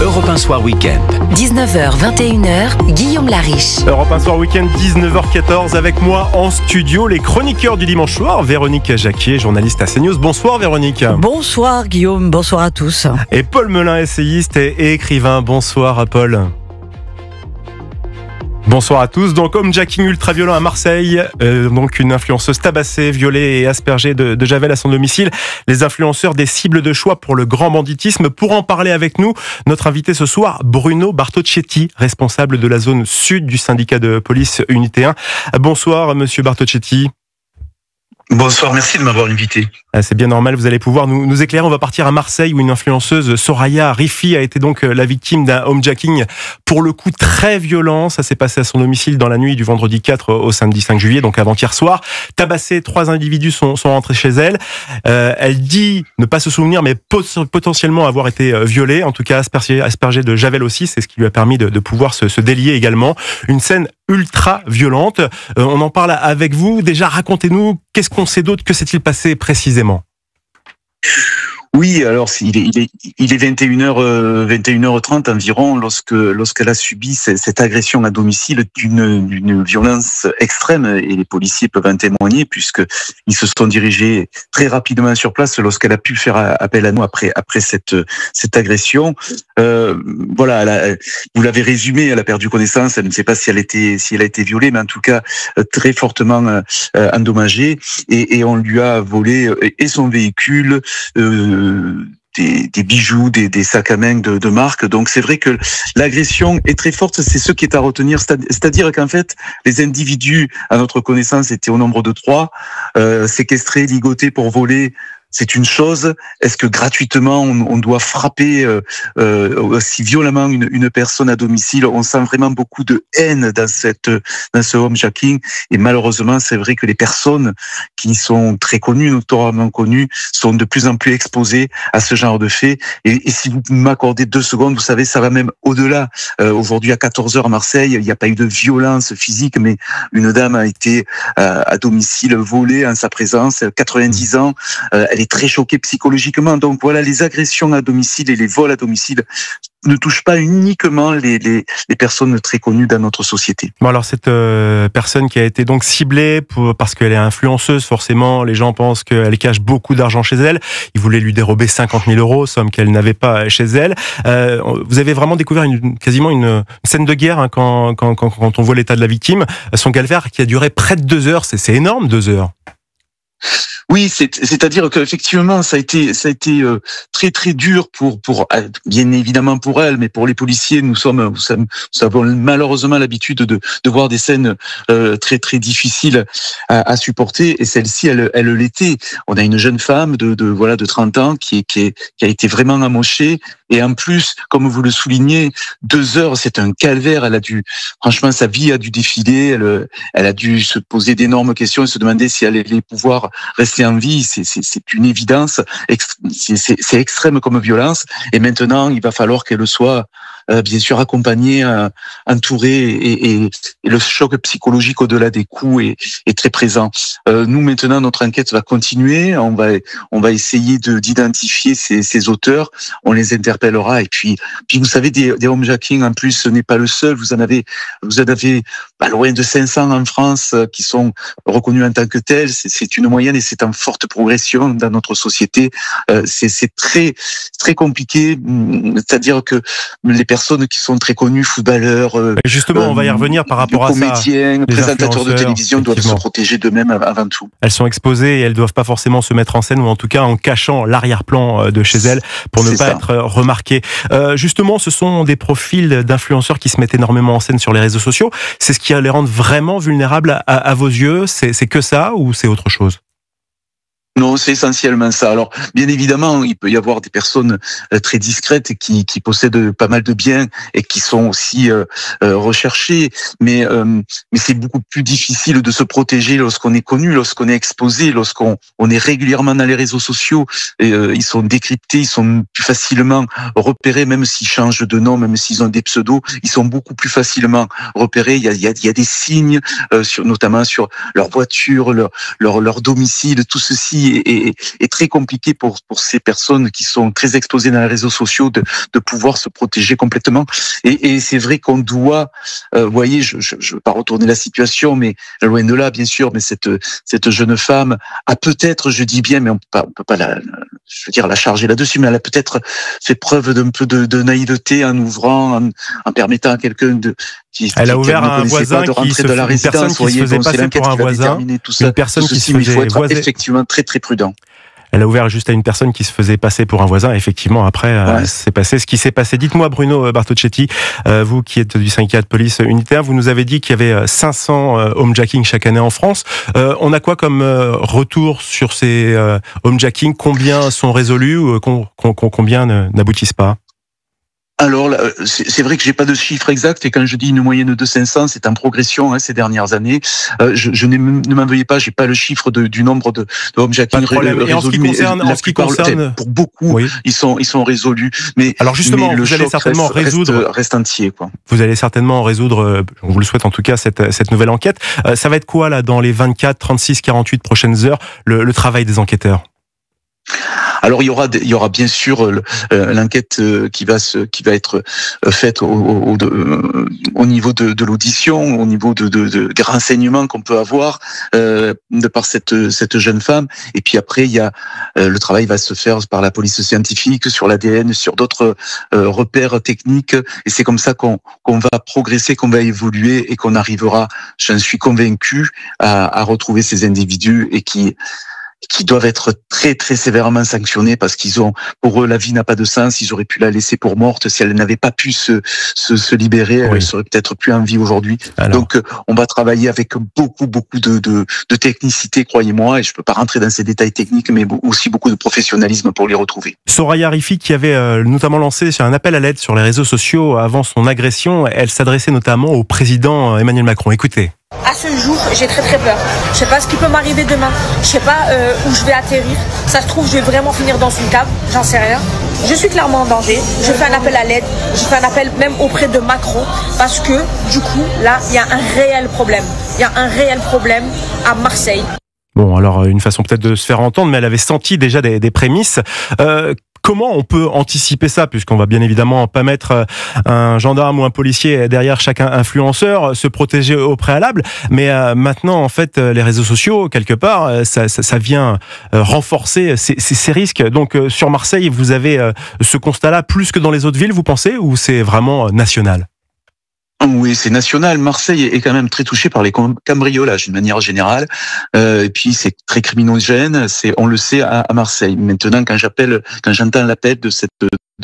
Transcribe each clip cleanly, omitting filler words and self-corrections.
Europe 1 Soir Week-end. 19h, 21h, Guillaume Lariche. Europe 1 Soir Week-end, 19h14, avec moi en studio, les chroniqueurs du dimanche soir, Véronique Jacquier, journaliste à CNews. Bonsoir Véronique. Bonsoir Guillaume, bonsoir à tous. Et Paul Melun, essayiste et écrivain. Bonsoir Paul. Bonsoir à tous. Donc, homejacking ultra-violent à Marseille, donc une influenceuse tabassée, violée et aspergée de javel à son domicile. Les influenceurs des cibles de choix pour le grand banditisme. Pour en parler avec nous, notre invité ce soir, Bruno Bartocchetti, responsable de la zone sud du syndicat de police Unité 1. Bonsoir monsieur Bartocchetti. Bonsoir, merci de m'avoir invité. C'est bien normal, vous allez pouvoir nous éclairer. On va partir à Marseille où une influenceuse, Soraya Rifi, a été donc la victime d'un homejacking pour le coup très violent. Ça s'est passé à son domicile dans la nuit du vendredi 4 au samedi 5 juillet, donc avant-hier soir. Tabassée, 3 individus sont rentrés chez elle. Elle dit ne pas se souvenir, mais potentiellement avoir été violée, en tout cas aspergée de javel aussi. C'est ce qui lui a permis de pouvoir se délier également. Une scène ultra violente. On en parle avec vous. Déjà, racontez-nous, qu'est-ce qu'on sait d'autre? Que s'est-il passé précisément? Oui, alors il est 21h30 environ lorsqu'elle a subi cette agression à domicile d'une violence extrême, et les policiers peuvent en témoigner puisqu'ils se sont dirigés très rapidement sur place lorsqu'elle a pu faire appel à nous après cette agression. Voilà, vous l'avez résumé, elle a perdu connaissance, elle ne sait pas si elle a été violée, mais en tout cas très fortement endommagée, et on lui a volé et son véhicule, des bijoux, des sacs à main de marque. Donc c'est vrai que l'agression est très forte, c'est ce qui est à retenir, c'est-à-dire qu'en fait les individus à notre connaissance étaient au nombre de 3, séquestrés, ligotés pour voler. C'est une chose. Est-ce que gratuitement on doit frapper aussi violemment une personne à domicile? On sent vraiment beaucoup de haine dans ce homejacking, et malheureusement c'est vrai que les personnes qui sont très connues, notoirement connues, sont de plus en plus exposées à ce genre de faits. Et si vous m'accordez 2 secondes, vous savez, ça va même au-delà. Aujourd'hui à 14h à Marseille, il n'y a pas eu de violence physique, mais une dame a été à domicile volée en sa présence, 90 ans. Elle est très choquée psychologiquement. Donc voilà, les agressions à domicile et les vols à domicile ne touchent pas uniquement les personnes très connues dans notre société. Bon, alors cette personne qui a été donc ciblée parce qu'elle est influenceuse, forcément les gens pensent qu'elle cache beaucoup d'argent chez elle. Ils voulaient lui dérober 50 000 €, somme qu'elle n'avait pas chez elle. Vous avez vraiment découvert quasiment une scène de guerre, hein, quand on voit l'état de la victime. Son calvaire qui a duré près de 2 heures, c'est énorme, 2 heures. Oui, c'est-à-dire qu'effectivement, ça a été très très dur pour bien évidemment pour elle, mais pour les policiers, nous avons malheureusement l'habitude de voir des scènes très très difficiles à supporter, et celle-ci, elle l'était. On a une jeune femme de 30 ans qui a été vraiment amochée, et en plus, comme vous le soulignez, 2 heures, c'est un calvaire. Franchement, sa vie a dû défiler. Elle a dû se poser d'énormes questions et se demander si elle allait pouvoir rester en vie. C'est une évidence. C'est extrême comme violence. Et maintenant, il va falloir qu'elle soit bien sûr accompagnée, entourée, et le choc psychologique au-delà des coups est très présent. Nous, maintenant, notre enquête va continuer. On va essayer d'identifier ces auteurs. On les interpellera, et puis vous savez, des homejacking, en plus, ce n'est pas le seul. Vous en avez pas loin de 500 en France qui sont reconnus en tant que tels. C'est une moyenne, et c'est en forte progression dans notre société. C'est très très compliqué. C'est-à-dire que les personnes qui sont très connues, footballeurs, justement, on va y revenir par rapport à ça. Comédiens, présentateurs de télévision doivent se protéger d'eux-mêmes avant tout. Elles sont exposées et elles doivent pas forcément se mettre en scène, ou en tout cas en cachant l'arrière-plan de chez elles pour ne pas être remarquées. Justement, ce sont des profils d'influenceurs qui se mettent énormément en scène sur les réseaux sociaux. C'est ce qui les rend vraiment vulnérables à vos yeux? C'est que ça, ou c'est autre chose? Non, c'est essentiellement ça. Alors, bien évidemment, il peut y avoir des personnes très discrètes qui possèdent pas mal de biens et qui sont aussi recherchées, mais c'est beaucoup plus difficile de se protéger lorsqu'on est connu, lorsqu'on est exposé, lorsqu'on est régulièrement dans les réseaux sociaux. Et, ils sont décryptés, ils sont plus facilement repérés, même s'ils changent de nom, même s'ils ont des pseudos, ils sont beaucoup plus facilement repérés. Il y a des signes, notamment sur leur voiture, leur domicile, tout ceci aussi est très compliqué pour ces personnes qui sont très exposées dans les réseaux sociaux de pouvoir se protéger complètement. Et c'est vrai qu'on doit, vous voyez, je veux pas retourner la situation, mais loin de là, bien sûr, mais cette jeune femme a peut-être, je dis bien, mais on peut pas la charger là-dessus, mais elle a peut-être fait preuve d'un peu de naïveté en ouvrant, en permettant à quelqu'un elle a ouvert à un voisin une personne qui se faisait passer pour un voisin, une personne qui se faisait il faut être effectivement très très prudent. Elle a ouvert juste à une personne qui se faisait passer pour un voisin. Effectivement, après, c'est passé ce qui s'est passé. Dites-moi, Bruno Bartocchetti, vous qui êtes du syndicat de police unitaire, vous nous avez dit qu'il y avait 500 homejacking chaque année en France. On a quoi comme retour sur ces homejacking? Combien sont résolus ou combien n'aboutissent pas? Alors, c'est vrai que j'ai pas de chiffre exact, et quand je dis une moyenne de 500, c'est en progression ces dernières années. Ne m'en veuillez pas, j'ai pas le chiffre du nombre de homejacking résolus. Et en ce qui concerne, pour beaucoup, oui, ils sont résolus. Mais alors justement, vous allez certainement reste entier, quoi. Vous allez certainement résoudre, on vous le souhaite en tout cas, cette nouvelle enquête. Ça va être quoi là dans les 24, 36, 48 prochaines heures, le travail des enquêteurs? Alors il y aura bien sûr l'enquête qui va être faite au niveau de l'audition, au niveau des renseignements qu'on peut avoir de par cette jeune femme. Et puis après, il y a le travail va se faire par la police scientifique sur l'ADN, sur d'autres repères techniques. Et c'est comme ça qu'on va progresser, qu'on va évoluer et qu'on arrivera, j'en suis convaincu, à retrouver ces individus et qui doivent être très très sévèrement sanctionnés, parce pour eux, la vie n'a pas de sens. Ils auraient pu la laisser pour morte si elle n'avait pas pu se libérer. Oui. Elle serait peut-être plus en vie aujourd'hui. Donc, on va travailler avec beaucoup de technicité, croyez-moi, et je peux pas rentrer dans ces détails techniques, mais aussi beaucoup de professionnalisme pour les retrouver. Soraya Rifi, qui avait notamment lancé un appel à l'aide sur les réseaux sociaux avant son agression, elle s'adressait notamment au président Emmanuel Macron. Écoutez. À ce jour, j'ai très très peur. Je sais pas ce qui peut m'arriver demain. Je sais pas où je vais atterrir. Ça se trouve, je vais vraiment finir dans une cave. J'en sais rien. Je suis clairement en danger. Je fais un appel à l'aide. Je fais un appel même auprès de Macron, parce que du coup, là, il y a un réel problème. Il y a un réel problème à Marseille. Bon, alors une façon peut-être de se faire entendre, mais elle avait senti déjà des prémices. Comment on peut anticiper ça, puisqu'on va bien évidemment pas mettre un gendarme ou un policier derrière chaque influenceur, se protéger au préalable, mais maintenant en fait les réseaux sociaux quelque part ça vient renforcer ces risques. Donc sur Marseille, vous avez ce constat-là plus que dans les autres villes, vous pensez, ou c'est vraiment national? Oui, c'est national. Marseille est quand même très touché par les cambriolages d'une manière générale. Et puis c'est très criminogène. On le sait à Marseille. Maintenant, quand j'entends l'appel de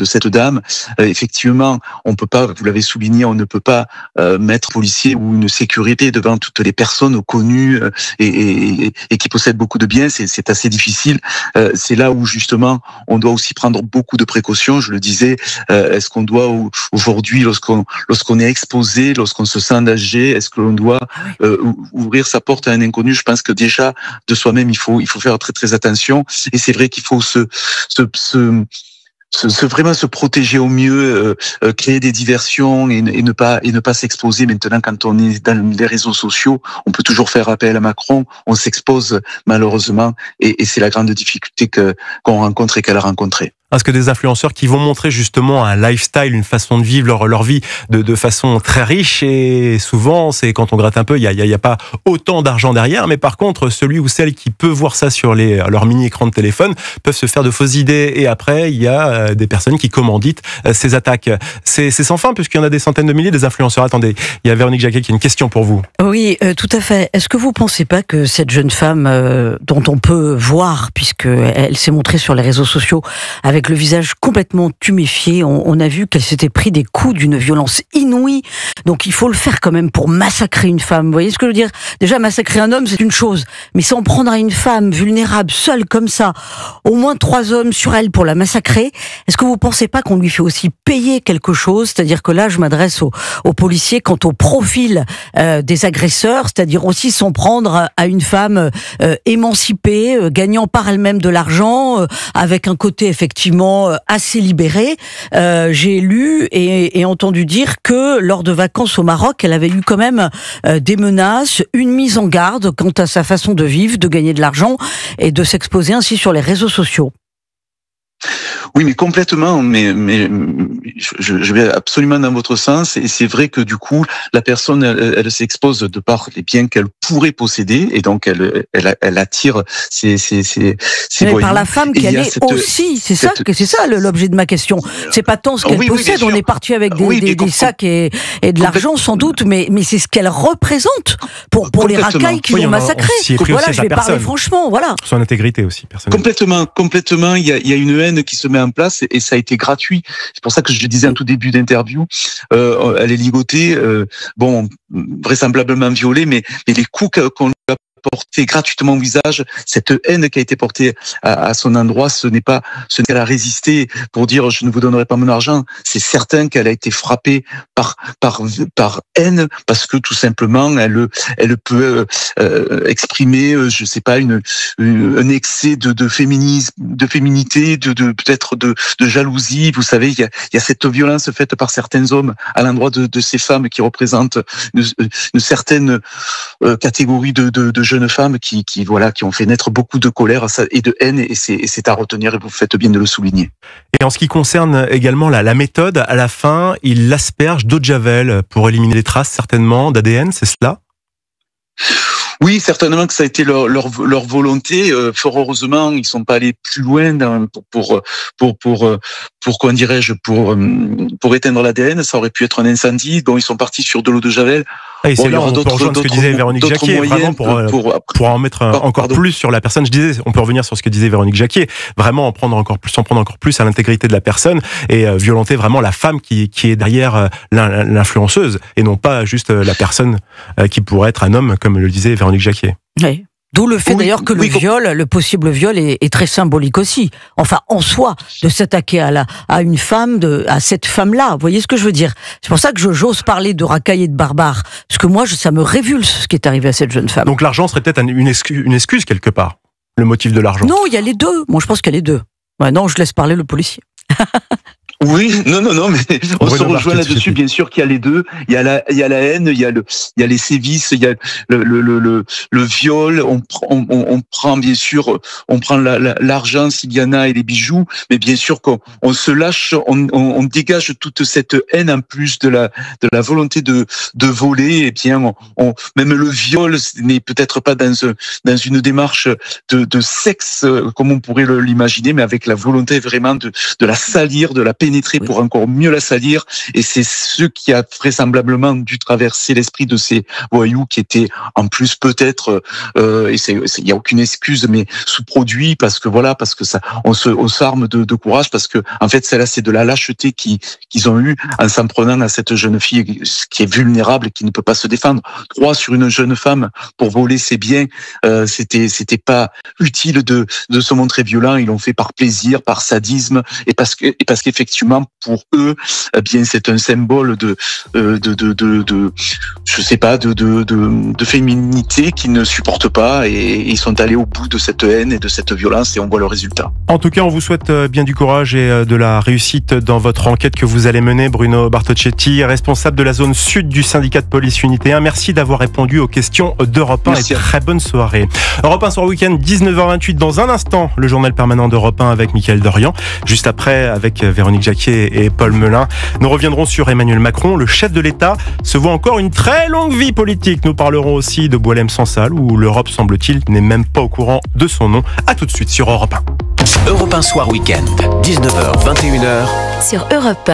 cette dame, effectivement, on peut pas, vous l'avez souligné, on ne peut pas mettre policier ou une sécurité devant toutes les personnes connues et qui possèdent beaucoup de biens. C'est assez difficile. C'est là où justement on doit aussi prendre beaucoup de précautions. Je le disais, est-ce qu'on doit aujourd'hui, lorsqu'on est exposé, lorsqu'on se sent en danger, est-ce que l'on doit ouvrir sa porte à un inconnu? Je pense que déjà de soi-même il faut faire très très attention. Et c'est vrai qu'il faut vraiment se protéger au mieux, créer des diversions et ne pas s'exposer. Maintenant, quand on est dans les réseaux sociaux, on peut toujours faire appel à Macron, on s'expose malheureusement, et c'est la grande difficulté qu'on rencontre et qu'elle a rencontrée. Parce que des influenceurs qui vont montrer justement un lifestyle, une façon de vivre leur vie de façon très riche, et souvent, c'est quand on gratte un peu, il y a pas autant d'argent derrière, mais par contre, celui ou celle qui peut voir ça sur leur mini-écran de téléphone peuvent se faire de fausses idées, et après, il y a des personnes qui commanditent ces attaques. C'est sans fin, puisqu'il y en a des centaines de milliers des influenceurs. Attendez, il y a Véronique Jacquet qui a une question pour vous. Oui, tout à fait. Est-ce que vous pensez pas que cette jeune femme, dont on peut voir, puisqu'elle s'est montrée sur les réseaux sociaux avec le visage complètement tuméfié, on a vu qu'elle s'était pris des coups d'une violence inouïe, donc il faut le faire quand même pour massacrer une femme, vous voyez ce que je veux dire? Déjà, massacrer un homme, c'est une chose, mais s'en prendre à une femme vulnérable, seule comme ça, au moins 3 hommes sur elle pour la massacrer, est-ce que vous pensez pas qu'on lui fait aussi payer quelque chose? C'est-à-dire que là, je m'adresse aux policiers quant au profil des agresseurs, c'est-à-dire aussi s'en prendre à une femme émancipée, gagnant par elle-même de l'argent, avec un côté effectivement effectivement assez libérée. J'ai lu et entendu dire que lors de vacances au Maroc, elle avait eu quand même des menaces, une mise en garde quant à sa façon de vivre, de gagner de l'argent et de s'exposer ainsi sur les réseaux sociaux. Oui, mais complètement. Mais je vais absolument dans votre sens. Et c'est vrai que du coup, la personne, elle s'expose de par les biens qu'elle pourrait posséder, et donc elle attire ces voyous. Par la femme qu'elle est aussi. C'est ça l'objet de ma question. C'est pas tant ce qu'elle possède. On est parti avec des sacs et de l'argent sans doute, mais c'est ce qu'elle représente pour les racailles qui l'ont massacrée. Voilà, je vais parler franchement. Voilà. Son intégrité aussi, personnellement. Complètement. Il y a une haine qui se met en place et ça a été gratuit. C'est pour ça que je le disais en tout début d'interview. Elle est ligotée, vraisemblablement violée, mais les coups qu'on lui a portés gratuitement au visage, cette haine qui a été portée à son endroit, ce n'est qu'elle a résisté pour dire je ne vous donnerai pas mon argent. C'est certain qu'elle a été frappée par haine parce que tout simplement elle peut exprimer je sais pas un excès de féminisme, de féminité, peut-être de jalousie. Vous savez, il y a cette violence faite par certains hommes à l'endroit de ces femmes qui représentent une certaine catégorie de jeunes femmes qui ont fait naître beaucoup de colère et de haine, et c'est à retenir, et vous faites bien de le souligner. Et en ce qui concerne également la méthode, à la fin, il l'asperge d'eau de javel pour éliminer les traces, certainement, d'ADN, c'est cela ? Oui, certainement que ça a été leur volonté. Fort heureusement, ils sont pas allés plus loin pour éteindre l'ADN. Ça aurait pu être un incendie. Donc ils sont partis sur de l'eau de javel. Et c'est là on peut rejoindre ce que disait Véronique Jacquier, vraiment pour en mettre encore plus sur la personne. Je disais, on peut revenir sur ce que disait Véronique Jacquier, vraiment s'en prendre encore plus à l'intégrité de la personne et violenter vraiment la femme qui est derrière l'influenceuse et non pas juste la personne qui pourrait être un homme, comme le disait Véronique Jacquier. Oui. D'où le fait d'ailleurs que le possible viol est très symbolique aussi. Enfin, en soi, de s'attaquer à une femme, à cette femme-là. Vous voyez ce que je veux dire? C'est pour ça que j'ose parler de racaille et de barbare. Parce que moi, ça me révulse ce qui est arrivé à cette jeune femme. Donc l'argent serait peut-être une excuse quelque part. Le motif de l'argent. Non, il y a les deux. Moi, je pense qu'il y a les deux. Ouais, non, je laisse parler le policier. Oui, non, mais on se rejoint là-dessus. Bien sûr qu'il y a les deux. Il y a la haine, il y a les sévices, il y a le viol. On prend bien sûr, on prend l'argent s'il y en a et les bijoux, mais bien sûr qu'on se lâche, on dégage toute cette haine en plus de la volonté de voler. Et bien, même le viol n'est peut-être pas dans une démarche de sexe comme on pourrait l'imaginer, mais avec la volonté vraiment de la salir, de la pénétrer pour encore mieux la salir, et c'est ce qui a vraisemblablement dû traverser l'esprit de ces voyous qui étaient en plus peut-être il y a aucune excuse, mais sous-produit parce que ça on s'arme de courage, parce que en fait celle-là c'est de la lâcheté qu'ils ont eu en s'en prenant à cette jeune fille qui est vulnérable et qui ne peut pas se défendre. 3 sur une jeune femme pour voler ses biens, c'était pas utile de se montrer violent. Ils l'ont fait par plaisir, par sadisme, et parce qu'effectivement pour eux, eh bien c'est un symbole de féminité qu'ils ne supportent pas, et ils sont allés au bout de cette haine et de cette violence, et on voit le résultat. En tout cas, on vous souhaite bien du courage et de la réussite dans votre enquête que vous allez mener. Bruno Bartocchetti, responsable de la zone sud du syndicat de police Unité 1. Merci d'avoir répondu aux questions d'Europe 1 et très bonne soirée. Europe 1 Soir Week-end, 19h28. Dans un instant, le journal permanent d'Europe 1 avec Mickaël Dorian. Juste après, avec Véronique Jacquier et Paul Melun. Nous reviendrons sur Emmanuel Macron. Le chef de l'État se voit encore une très longue vie politique. Nous parlerons aussi de Boualem-Sansal, où l'Europe, semble-t-il, n'est même pas au courant de son nom. À tout de suite sur Europe 1. Europe 1 Soir Week-end, 19h, 21h. Sur Europe 1.